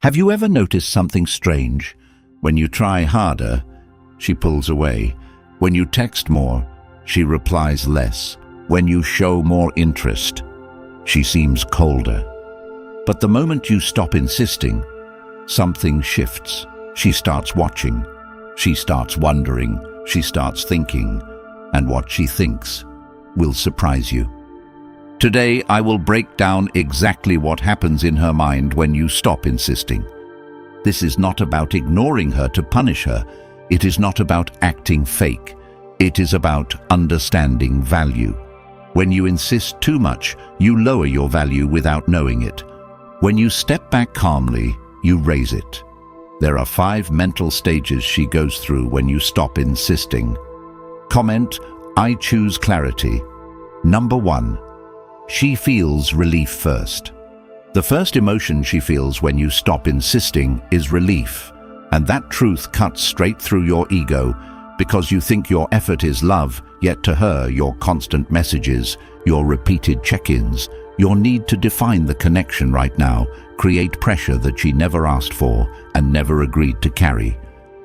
Have you ever noticed something strange? When you try harder, she pulls away. When you text more, she replies less. When you show more interest, she seems colder. But the moment you stop insisting, something shifts. She starts watching. She starts wondering. She starts thinking. And what she thinks will surprise you. Today, I will break down exactly what happens in her mind when you stop insisting. This is not about ignoring her to punish her. It is not about acting fake. It is about understanding value. When you insist too much, you lower your value without knowing it. When you step back calmly, you raise it. There are 5 mental stages she goes through when you stop insisting. Comment, I choose clarity. Number 1. She feels relief first. The first emotion she feels when you stop insisting is relief, and that truth cuts straight through your ego because you think your effort is love, yet to her your constant messages, your repeated check-ins, your need to define the connection right now create pressure that she never asked for and never agreed to carry.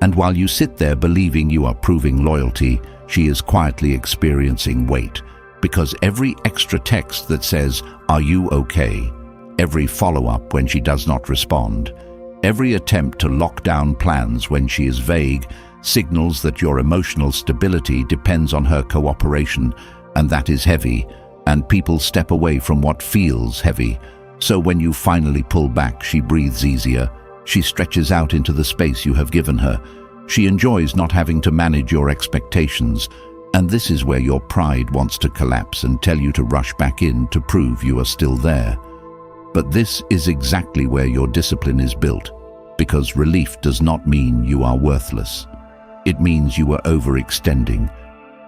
And while you sit there believing you are proving loyalty, she is quietly experiencing weight. Because every extra text that says, "Are you okay?" every follow-up when she does not respond, every attempt to lock down plans when she is vague, signals that your emotional stability depends on her cooperation, and that is heavy, and people step away from what feels heavy. So when you finally pull back, she breathes easier. She stretches out into the space you have given her. She enjoys not having to manage your expectations. And this is where your pride wants to collapse and tell you to rush back in to prove you are still there. But this is exactly where your discipline is built, because relief does not mean you are worthless. It means you are overextending.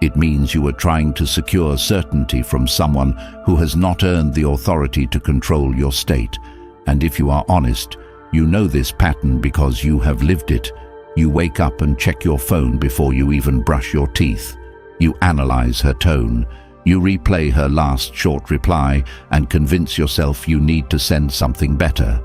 It means you are trying to secure certainty from someone who has not earned the authority to control your state. And if you are honest, you know this pattern because you have lived it. You wake up and check your phone before you even brush your teeth. You analyze her tone. You replay her last short reply and convince yourself you need to send something better.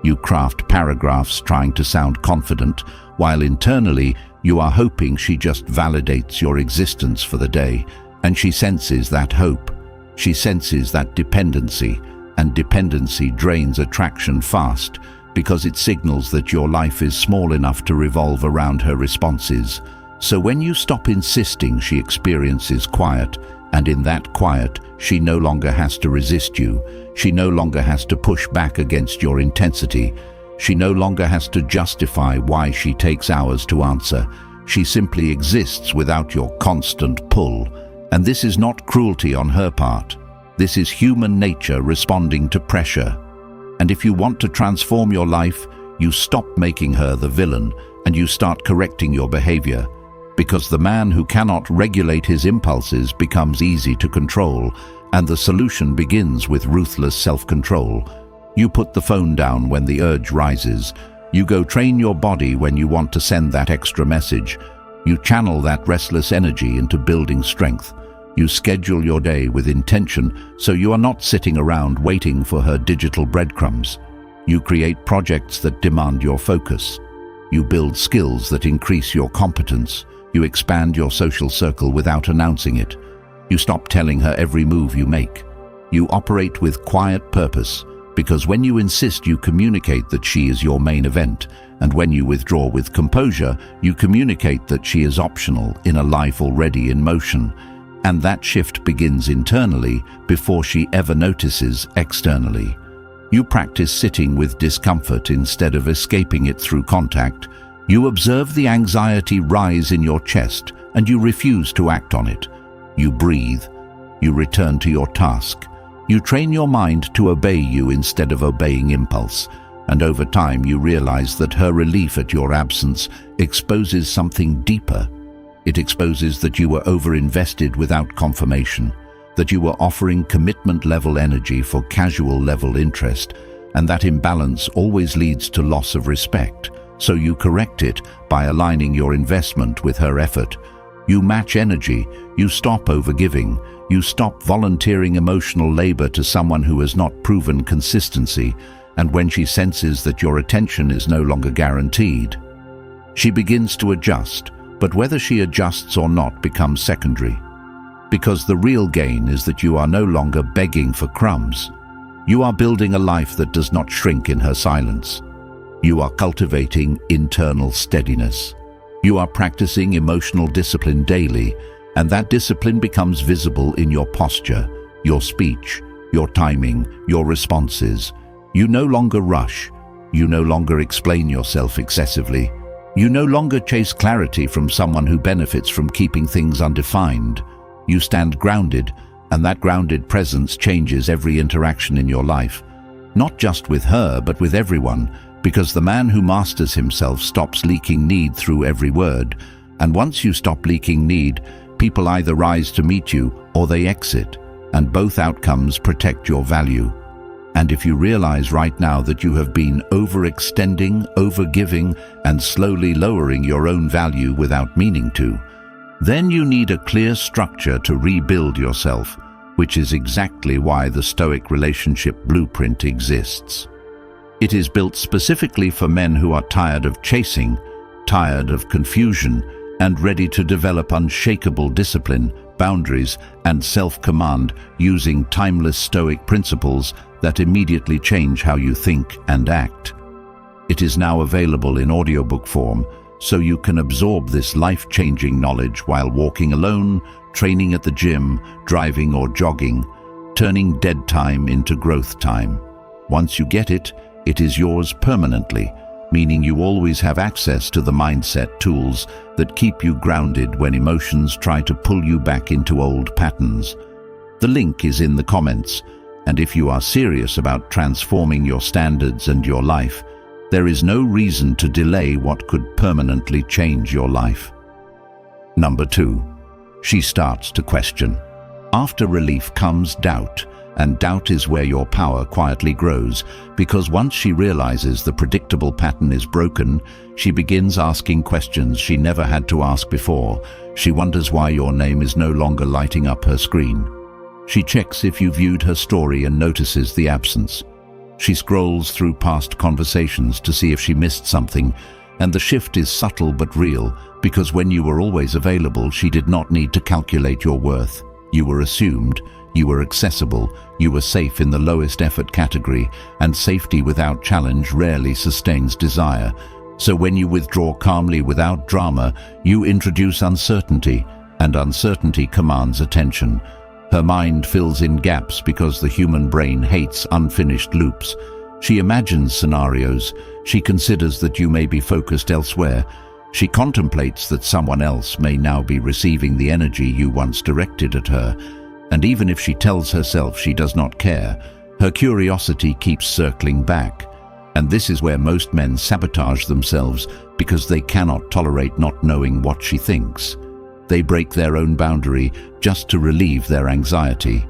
You craft paragraphs trying to sound confident, while internally you are hoping she just validates your existence for the day. And she senses that hope. She senses that dependency, and dependency drains attraction fast because it signals that your life is small enough to revolve around her responses. So when you stop insisting, she experiences quiet, and in that quiet, she no longer has to resist you. She no longer has to push back against your intensity. She no longer has to justify why she takes hours to answer. She simply exists without your constant pull. And this is not cruelty on her part. This is human nature responding to pressure. And if you want to transform your life, you stop making her the villain and you start correcting your behavior. Because the man who cannot regulate his impulses becomes easy to control, and the solution begins with ruthless self-control. You put the phone down when the urge rises. You go train your body when you want to send that extra message. You channel that restless energy into building strength. You schedule your day with intention so you are not sitting around waiting for her digital breadcrumbs. You create projects that demand your focus. You build skills that increase your competence. You expand your social circle without announcing it. You stop telling her every move you make. You operate with quiet purpose, because when you insist, you communicate that she is your main event, and when you withdraw with composure, you communicate that she is optional in a life already in motion. And that shift begins internally before she ever notices externally. You practice sitting with discomfort instead of escaping it through contact. You observe the anxiety rise in your chest and you refuse to act on it. You breathe. You return to your task. You train your mind to obey you instead of obeying impulse. And over time you realize that her relief at your absence exposes something deeper. It exposes that you were overinvested without confirmation, that you were offering commitment-level energy for casual-level interest, and that imbalance always leads to loss of respect. So you correct it by aligning your investment with her effort. You match energy, you stop overgiving, you stop volunteering emotional labor to someone who has not proven consistency, and when she senses that your attention is no longer guaranteed. She begins to adjust, but whether she adjusts or not becomes secondary. Because the real gain is that you are no longer begging for crumbs. You are building a life that does not shrink in her silence. You are cultivating internal steadiness. You are practicing emotional discipline daily, and that discipline becomes visible in your posture, your speech, your timing, your responses. You no longer rush. You no longer explain yourself excessively. You no longer chase clarity from someone who benefits from keeping things undefined. You stand grounded, and that grounded presence changes every interaction in your life. Not just with her, but with everyone, because the man who masters himself stops leaking need through every word. And once you stop leaking need, people either rise to meet you or they exit, and both outcomes protect your value. And if you realize right now that you have been overextending, overgiving, and slowly lowering your own value without meaning to, then you need a clear structure to rebuild yourself, which is exactly why the Stoic relationship blueprint exists. It is built specifically for men who are tired of chasing, tired of confusion, and ready to develop unshakable discipline, boundaries, and self-command using timeless Stoic principles that immediately change how you think and act. It is now available in audiobook form, so you can absorb this life-changing knowledge while walking alone, training at the gym, driving or jogging, turning dead time into growth time. Once you get it, it is yours permanently, meaning you always have access to the mindset tools that keep you grounded when emotions try to pull you back into old patterns. The link is in the comments, and if you are serious about transforming your standards and your life, there is no reason to delay what could permanently change your life. Number 2. She starts to question. After relief comes doubt, and doubt is where your power quietly grows, because once she realizes the predictable pattern is broken, she begins asking questions she never had to ask before. She wonders why your name is no longer lighting up her screen. She checks if you viewed her story and notices the absence. She scrolls through past conversations to see if she missed something, and the shift is subtle but real, because when you were always available, she did not need to calculate your worth. You were assumed, you were accessible, you were safe in the lowest effort category, and safety without challenge rarely sustains desire. So when you withdraw calmly without drama, you introduce uncertainty, and uncertainty commands attention. Her mind fills in gaps because the human brain hates unfinished loops. She imagines scenarios. She considers that you may be focused elsewhere. She contemplates that someone else may now be receiving the energy you once directed at her. And even if she tells herself she does not care, her curiosity keeps circling back. And this is where most men sabotage themselves, because they cannot tolerate not knowing what she thinks. They break their own boundary just to relieve their anxiety.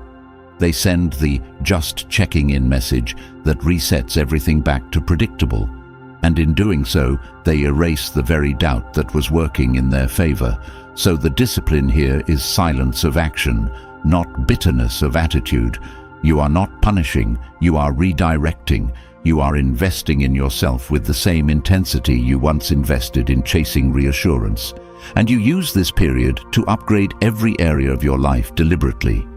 They send the just checking in message that resets everything back to predictable. And in doing so, they erase the very doubt that was working in their favor. So the discipline here is silence of action, not bitterness of attitude. You are not punishing, you are redirecting. You are investing in yourself with the same intensity you once invested in chasing reassurance. And you use this period to upgrade every area of your life deliberately.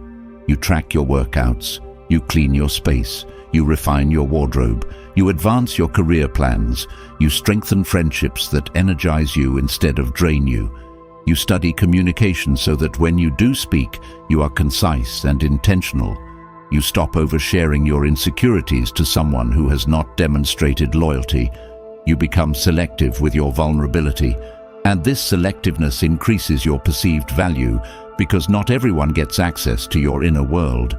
You track your workouts, you clean your space, you refine your wardrobe, you advance your career plans, you strengthen friendships that energize you instead of drain you. You study communication so that when you do speak, you are concise and intentional. You stop oversharing your insecurities to someone who has not demonstrated loyalty. You become selective with your vulnerability. And this selectiveness increases your perceived value because not everyone gets access to your inner world.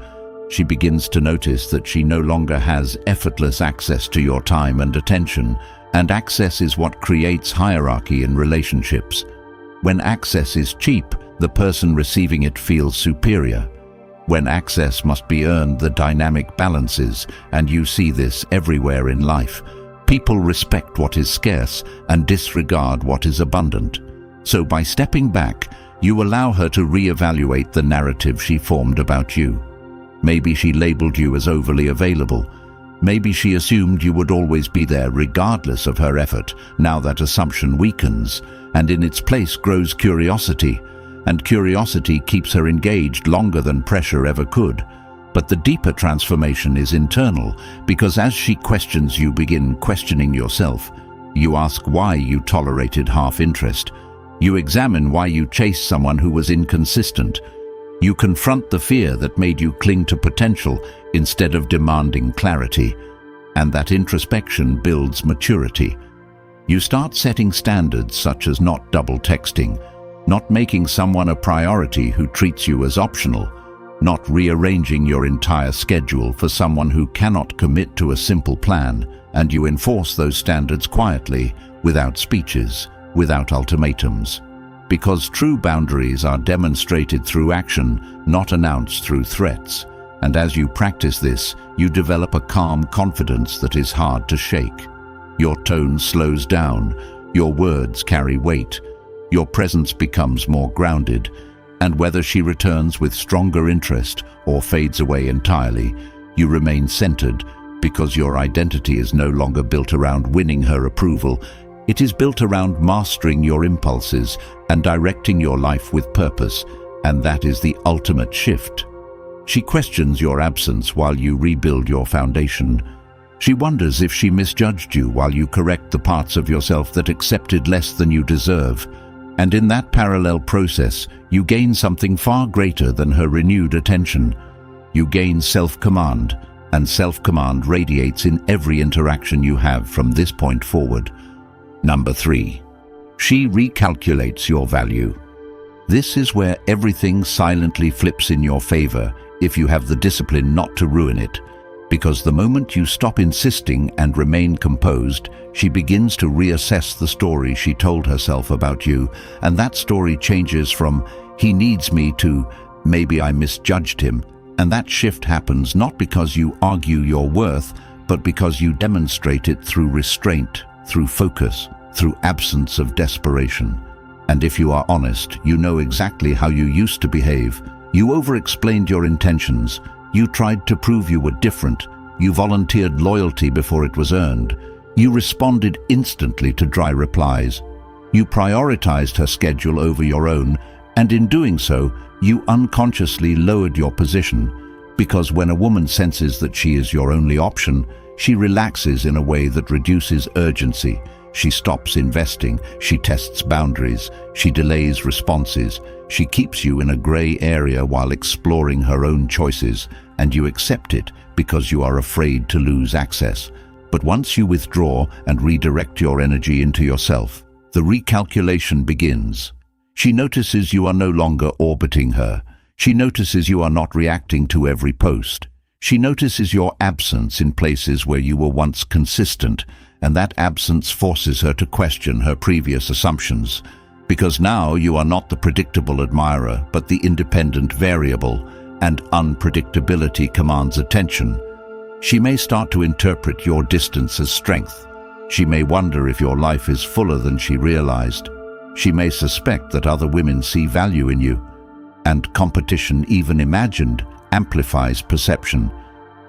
She begins to notice that she no longer has effortless access to your time and attention, and access is what creates hierarchy in relationships. When access is cheap, the person receiving it feels superior. When access must be earned, the dynamic balances, and you see this everywhere in life. People respect what is scarce and disregard what is abundant. So by stepping back, you allow her to reevaluate the narrative she formed about you. Maybe she labeled you as overly available. Maybe she assumed you would always be there regardless of her effort. Now that assumption weakens, and in its place grows curiosity. And curiosity keeps her engaged longer than pressure ever could. But the deeper transformation is internal, because as she questions, you begin questioning yourself. You ask why you tolerated half-interest. You examine why you chased someone who was inconsistent. You confront the fear that made you cling to potential instead of demanding clarity. And that introspection builds maturity. You start setting standards such as not double texting, not making someone a priority who treats you as optional, not rearranging your entire schedule for someone who cannot commit to a simple plan, and you enforce those standards quietly, without speeches, without ultimatums. Because true boundaries are demonstrated through action, not announced through threats. And as you practice this, you develop a calm confidence that is hard to shake. Your tone slows down, your words carry weight, your presence becomes more grounded, and whether she returns with stronger interest or fades away entirely, you remain centered because your identity is no longer built around winning her approval. It is built around mastering your impulses and directing your life with purpose, and that is the ultimate shift. She questions your absence while you rebuild your foundation. She wonders if she misjudged you while you correct the parts of yourself that accepted less than you deserve. And in that parallel process, you gain something far greater than her renewed attention. You gain self-command, and self-command radiates in every interaction you have from this point forward. Number 3. She recalculates your value. This is where everything silently flips in your favor if you have the discipline not to ruin it. Because the moment you stop insisting and remain composed, she begins to reassess the story she told herself about you, and that story changes from "he needs me" to "maybe I misjudged him." And that shift happens not because you argue your worth, but because you demonstrate it through restraint, through focus, through absence of desperation. And if you are honest, you know exactly how you used to behave. You over-explained your intentions. You tried to prove you were different. You volunteered loyalty before it was earned. You responded instantly to dry replies. You prioritized her schedule over your own, and in doing so, you unconsciously lowered your position. Because when a woman senses that she is your only option, she relaxes in a way that reduces urgency. She stops investing, she tests boundaries, she delays responses, she keeps you in a gray area while exploring her own choices, and you accept it because you are afraid to lose access. But once you withdraw and redirect your energy into yourself, the recalculation begins. She notices you are no longer orbiting her. She notices you are not reacting to every post. She notices your absence in places where you were once consistent, and that absence forces her to question her previous assumptions. Because now you are not the predictable admirer, but the independent variable, and unpredictability commands attention. She may start to interpret your distance as strength. She may wonder if your life is fuller than she realized. She may suspect that other women see value in you. And competition, even imagined, amplifies perception.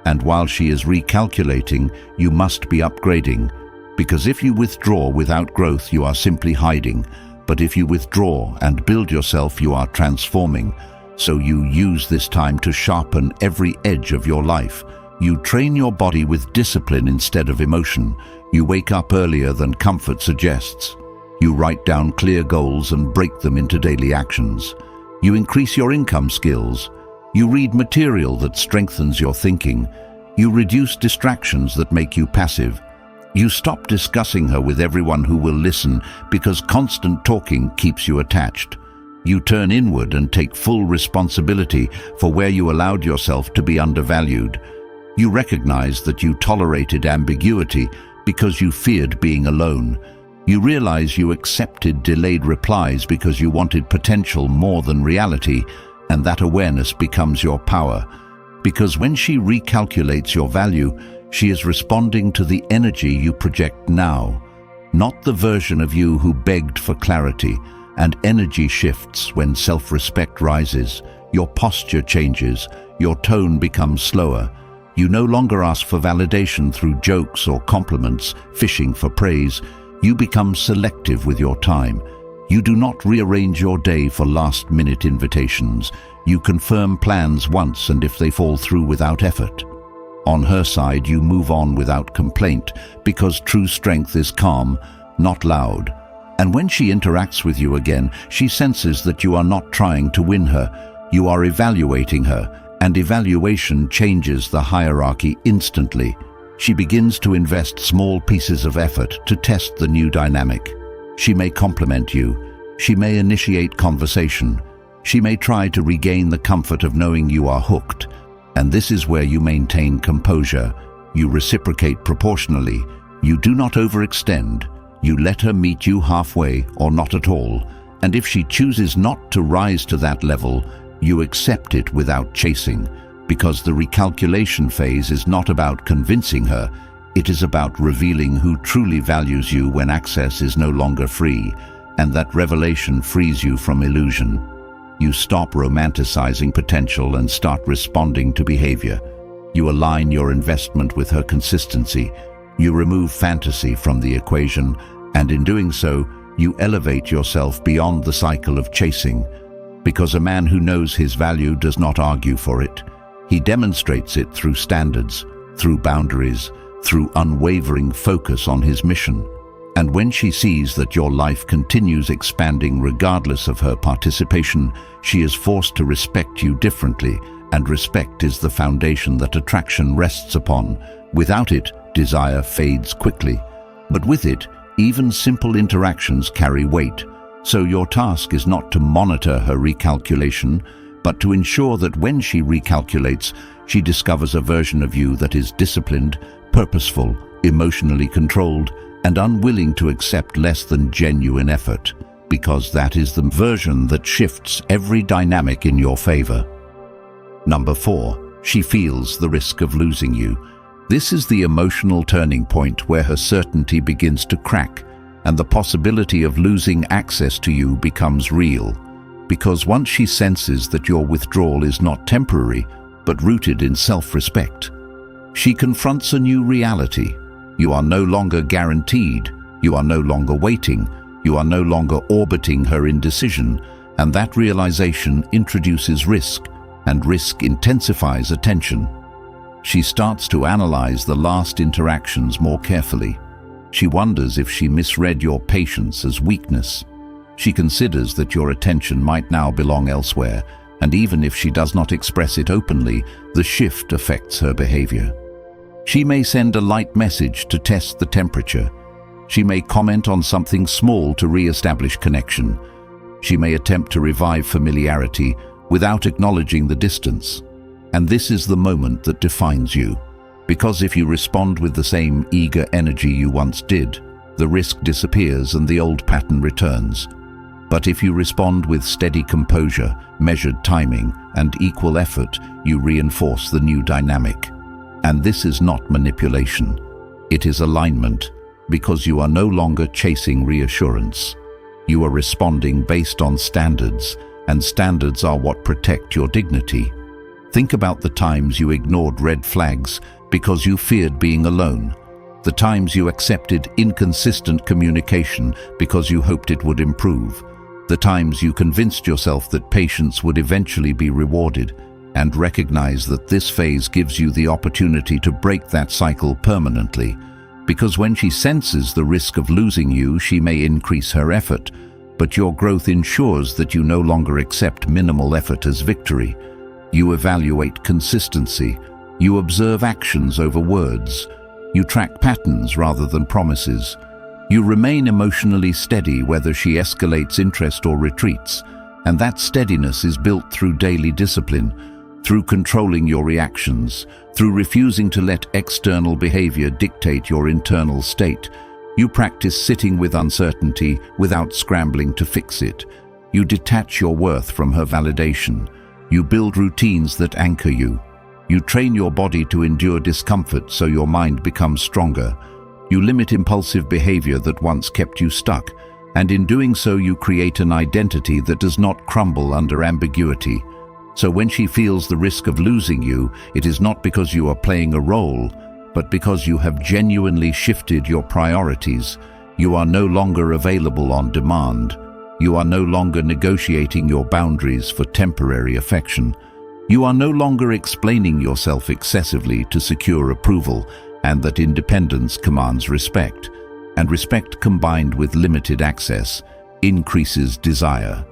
And while she is recalculating, you must be upgrading. Because if you withdraw without growth, you are simply hiding. But if you withdraw and build yourself, you are transforming. So you use this time to sharpen every edge of your life. You train your body with discipline instead of emotion. You wake up earlier than comfort suggests. You write down clear goals and break them into daily actions. You increase your income skills. You read material that strengthens your thinking. You reduce distractions that make you passive. You stop discussing her with everyone who will listen because constant talking keeps you attached. You turn inward and take full responsibility for where you allowed yourself to be undervalued. You recognize that you tolerated ambiguity because you feared being alone. You realize you accepted delayed replies because you wanted potential more than reality, and that awareness becomes your power. Because when she recalculates your value, she is responding to the energy you project now, not the version of you who begged for clarity. And energy shifts when self-respect rises. Your posture changes. Your tone becomes slower. You no longer ask for validation through jokes or compliments, fishing for praise. You become selective with your time. You do not rearrange your day for last-minute invitations. You confirm plans once, and if they fall through without effort. On her side, you move on without complaint, because true strength is calm, not loud. And when she interacts with you again, she senses that you are not trying to win her. You are evaluating her, and evaluation changes the hierarchy instantly. She begins to invest small pieces of effort to test the new dynamic. She may compliment you. She may initiate conversation. She may try to regain the comfort of knowing you are hooked. And this is where you maintain composure. You reciprocate proportionally. You do not overextend. You let her meet you halfway or not at all. And if she chooses not to rise to that level, you accept it without chasing, because the recalculation phase is not about convincing her. It is about revealing who truly values you when access is no longer free, and that revelation frees you from illusion. You stop romanticizing potential and start responding to behavior. You align your investment with her consistency. You remove fantasy from the equation, and in doing so, you elevate yourself beyond the cycle of chasing. Because a man who knows his value does not argue for it. He demonstrates it through standards, through boundaries, through unwavering focus on his mission. And when she sees that your life continues expanding regardless of her participation, she is forced to respect you differently, and respect is the foundation that attraction rests upon. Without it, desire fades quickly. But with it, even simple interactions carry weight. So your task is not to monitor her recalculation, but to ensure that when she recalculates, she discovers a version of you that is disciplined, purposeful, emotionally controlled, and unwilling to accept less than genuine effort, because that is the version that shifts every dynamic in your favor. Number 4, she feels the risk of losing you. This is the emotional turning point where her certainty begins to crack, and the possibility of losing access to you becomes real. Because once she senses that your withdrawal is not temporary, but rooted in self-respect, she confronts a new reality. You are no longer guaranteed. You are no longer waiting. You are no longer orbiting her indecision, and that realization introduces risk, and risk intensifies attention. She starts to analyze the last interactions more carefully. She wonders if she misread your patience as weakness. She considers that your attention might now belong elsewhere, and even if she does not express it openly, the shift affects her behavior. She may send a light message to test the temperature. She may comment on something small to re-establish connection. She may attempt to revive familiarity without acknowledging the distance. And this is the moment that defines you. Because if you respond with the same eager energy you once did, the risk disappears and the old pattern returns. But if you respond with steady composure, measured timing, and equal effort, you reinforce the new dynamic. And this is not manipulation. It is alignment, because you are no longer chasing reassurance. You are responding based on standards, and standards are what protect your dignity. Think about the times you ignored red flags because you feared being alone. The times you accepted inconsistent communication because you hoped it would improve. The times you convinced yourself that patience would eventually be rewarded, and recognize that this phase gives you the opportunity to break that cycle permanently. Because when she senses the risk of losing you, she may increase her effort, but your growth ensures that you no longer accept minimal effort as victory. You evaluate consistency. You observe actions over words. You track patterns rather than promises. You remain emotionally steady whether she escalates interest or retreats, and that steadiness is built through daily discipline, through controlling your reactions, through refusing to let external behavior dictate your internal state. You practice sitting with uncertainty without scrambling to fix it. You detach your worth from her validation. You build routines that anchor you. You train your body to endure discomfort so your mind becomes stronger. You limit impulsive behavior that once kept you stuck, and in doing so you create an identity that does not crumble under ambiguity. So when she feels the risk of losing you, it is not because you are playing a role, but because you have genuinely shifted your priorities. You are no longer available on demand. You are no longer negotiating your boundaries for temporary affection. You are no longer explaining yourself excessively to secure approval, and that independence commands respect. And respect combined with limited access increases desire.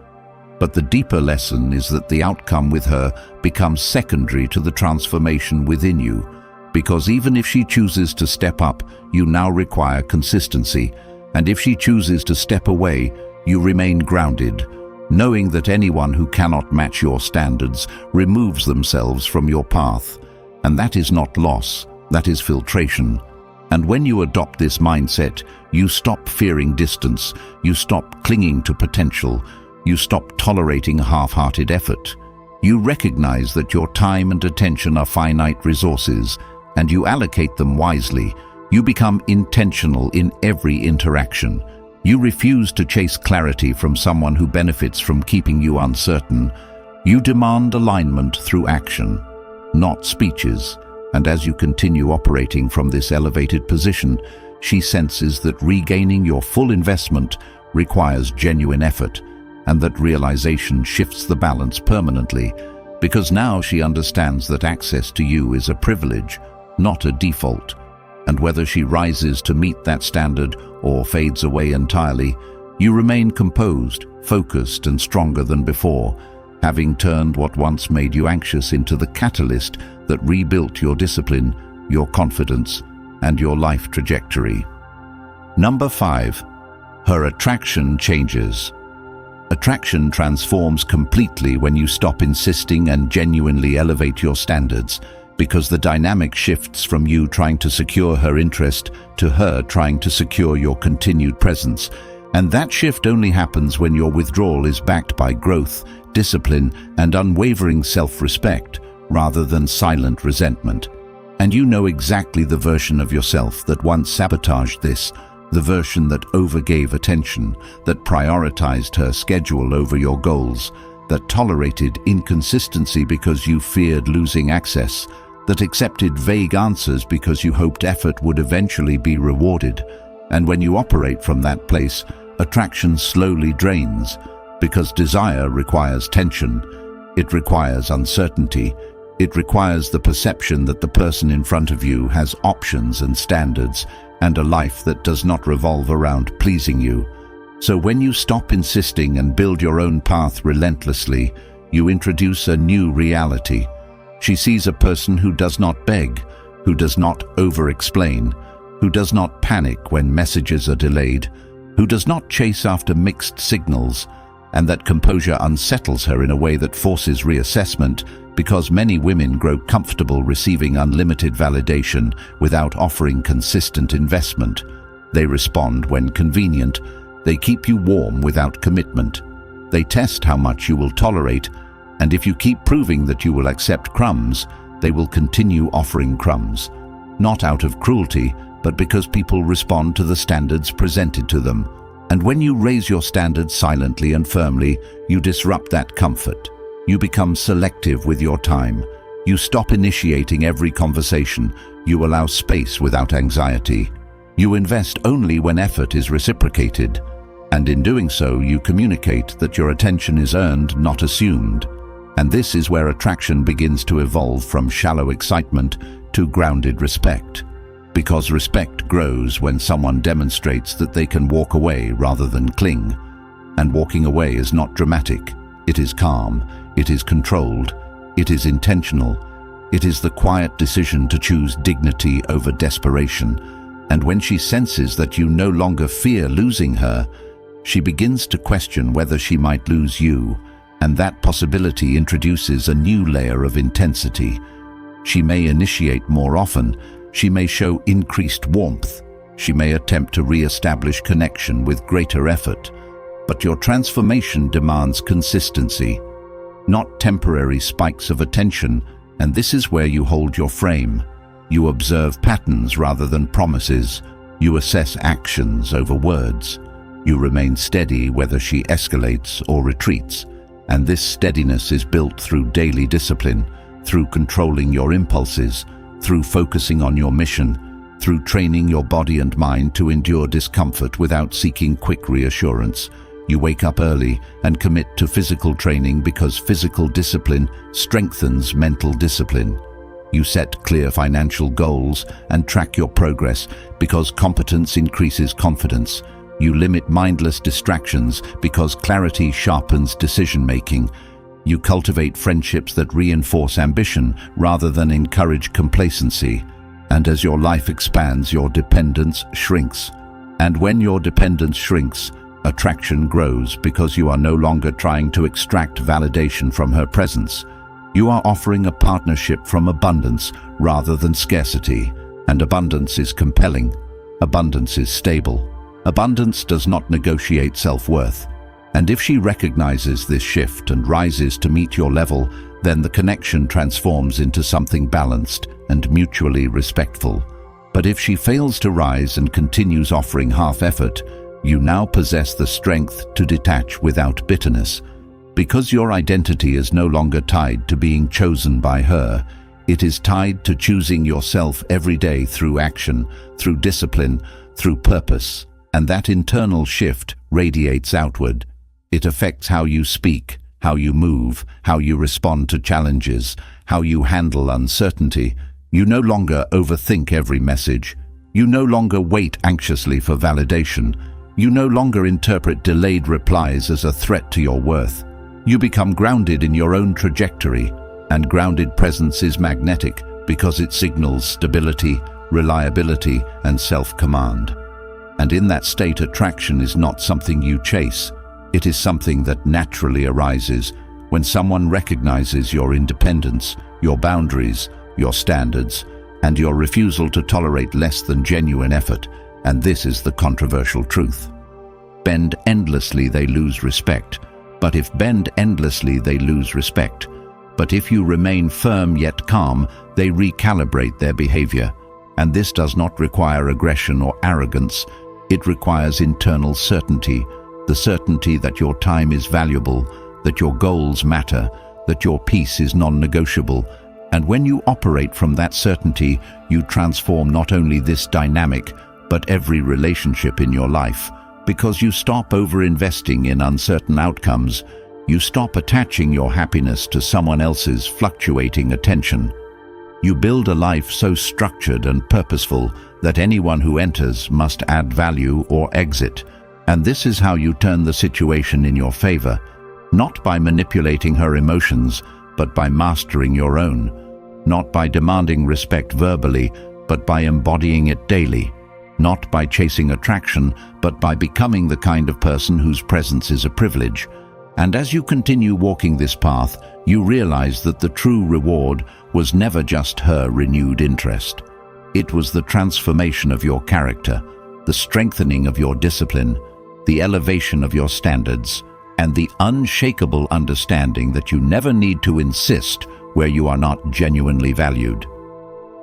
But the deeper lesson is that the outcome with her becomes secondary to the transformation within you, because even if she chooses to step up, you now require consistency, and if she chooses to step away, you remain grounded, knowing that anyone who cannot match your standards removes themselves from your path. And that is not loss, that is filtration. And when you adopt this mindset, you stop fearing distance, you stop clinging to potential, you stop tolerating half-hearted effort. You recognize that your time and attention are finite resources, and you allocate them wisely. You become intentional in every interaction. You refuse to chase clarity from someone who benefits from keeping you uncertain. You demand alignment through action, not speeches. And as you continue operating from this elevated position, she senses that regaining your full investment requires genuine effort, and that realization shifts the balance permanently, because now she understands that access to you is a privilege, not a default. And whether she rises to meet that standard or fades away entirely, you remain composed, focused, and stronger than before, having turned what once made you anxious into the catalyst that rebuilt your discipline, your confidence, and your life trajectory. Number 5. Her attraction changes. Attraction transforms completely when you stop insisting and genuinely elevate your standards, because the dynamic shifts from you trying to secure her interest to her trying to secure your continued presence. And that shift only happens when your withdrawal is backed by growth, discipline, and unwavering self-respect, rather than silent resentment. And you know exactly the version of yourself that once sabotaged this, the version that overgave attention, that prioritized her schedule over your goals, that tolerated inconsistency because you feared losing access, that accepted vague answers because you hoped effort would eventually be rewarded. And when you operate from that place, attraction slowly drains, because desire requires tension, it requires uncertainty, it requires the perception that the person in front of you has options and standards, and a life that does not revolve around pleasing you. So when you stop insisting and build your own path relentlessly, you introduce a new reality. She sees a person who does not beg, who does not over-explain, who does not panic when messages are delayed, who does not chase after mixed signals, and that composure unsettles her in a way that forces reassessment, because many women grow comfortable receiving unlimited validation without offering consistent investment. They respond when convenient. They keep you warm without commitment. They test how much you will tolerate, and if you keep proving that you will accept crumbs, they will continue offering crumbs. Not out of cruelty, but because people respond to the standards presented to them. And when you raise your standards silently and firmly, you disrupt that comfort. You become selective with your time. You stop initiating every conversation. You allow space without anxiety. You invest only when effort is reciprocated. And in doing so, you communicate that your attention is earned, not assumed. And this is where attraction begins to evolve from shallow excitement to grounded respect. Because respect grows when someone demonstrates that they can walk away rather than cling. And walking away is not dramatic. It is calm. It is controlled. It is intentional. It is the quiet decision to choose dignity over desperation. And when she senses that you no longer fear losing her, she begins to question whether she might lose you, and that possibility introduces a new layer of intensity. She may initiate more often. She may show increased warmth. She may attempt to re-establish connection with greater effort. But your transformation demands consistency, not temporary spikes of attention, and this is where you hold your frame. You observe patterns rather than promises. You assess actions over words. You remain steady whether she escalates or retreats. And this steadiness is built through daily discipline, through controlling your impulses, through focusing on your mission, through training your body and mind to endure discomfort without seeking quick reassurance. You wake up early and commit to physical training because physical discipline strengthens mental discipline. You set clear financial goals and track your progress because competence increases confidence. You limit mindless distractions because clarity sharpens decision-making. You cultivate friendships that reinforce ambition rather than encourage complacency. And as your life expands, your dependence shrinks. And when your dependence shrinks, attraction grows because you are no longer trying to extract validation from her presence. You are offering a partnership from abundance rather than scarcity. And abundance is compelling. Abundance is stable. Abundance does not negotiate self-worth. And if she recognizes this shift and rises to meet your level, then the connection transforms into something balanced and mutually respectful. But if she fails to rise and continues offering half-effort, you now possess the strength to detach without bitterness. Because your identity is no longer tied to being chosen by her, it is tied to choosing yourself every day through action, through discipline, through purpose. And that internal shift radiates outward. It affects how you speak, how you move, how you respond to challenges, how you handle uncertainty. You no longer overthink every message. You no longer wait anxiously for validation. You no longer interpret delayed replies as a threat to your worth. You become grounded in your own trajectory, and grounded presence is magnetic because it signals stability, reliability, and self-command. And in that state, attraction is not something you chase. It is something that naturally arises when someone recognizes your independence, your boundaries, your standards, and your refusal to tolerate less than genuine effort. And this is the controversial truth. Bend endlessly, they lose respect. But if bend endlessly, they lose respect. But if you remain firm yet calm, they recalibrate their behavior. And this does not require aggression or arrogance. It requires internal certainty, the certainty that your time is valuable, that your goals matter, that your peace is non-negotiable. And when you operate from that certainty, you transform not only this dynamic, but every relationship in your life. Because you stop over-investing in uncertain outcomes, you stop attaching your happiness to someone else's fluctuating attention. You build a life so structured and purposeful that anyone who enters must add value or exit. And this is how you turn the situation in your favor, not by manipulating her emotions, but by mastering your own, not by demanding respect verbally, but by embodying it daily, not by chasing attraction, but by becoming the kind of person whose presence is a privilege. And as you continue walking this path, you realize that the true reward was never just her renewed interest. It was the transformation of your character, the strengthening of your discipline, the elevation of your standards, and the unshakable understanding that you never need to insist where you are not genuinely valued.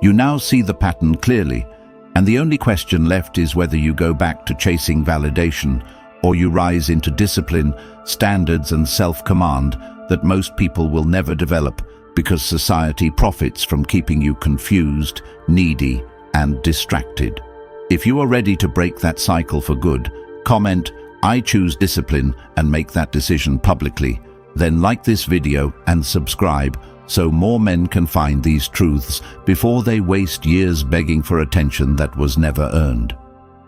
You now see the pattern clearly, and the only question left is whether you go back to chasing validation or you rise into discipline, standards, and self-command that most people will never develop because society profits from keeping you confused, needy, and distracted. If you are ready to break that cycle for good, comment, "I choose discipline," and make that decision publicly. Then like this video and subscribe so more men can find these truths before they waste years begging for attention that was never earned.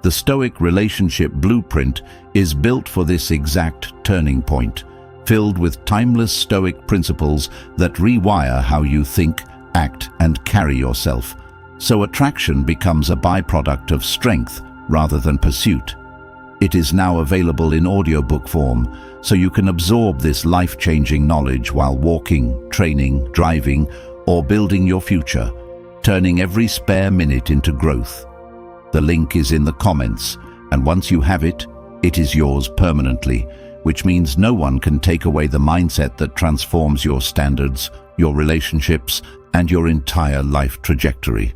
The Stoic relationship blueprint is built for this exact turning point, filled with timeless Stoic principles that rewire how you think, act, and carry yourself. So attraction becomes a byproduct of strength rather than pursuit. It is now available in audiobook form, so you can absorb this life-changing knowledge while walking, training, driving, or building your future, turning every spare minute into growth. The link is in the comments, and once you have it, it is yours permanently, which means no one can take away the mindset that transforms your standards, your relationships, and your entire life trajectory.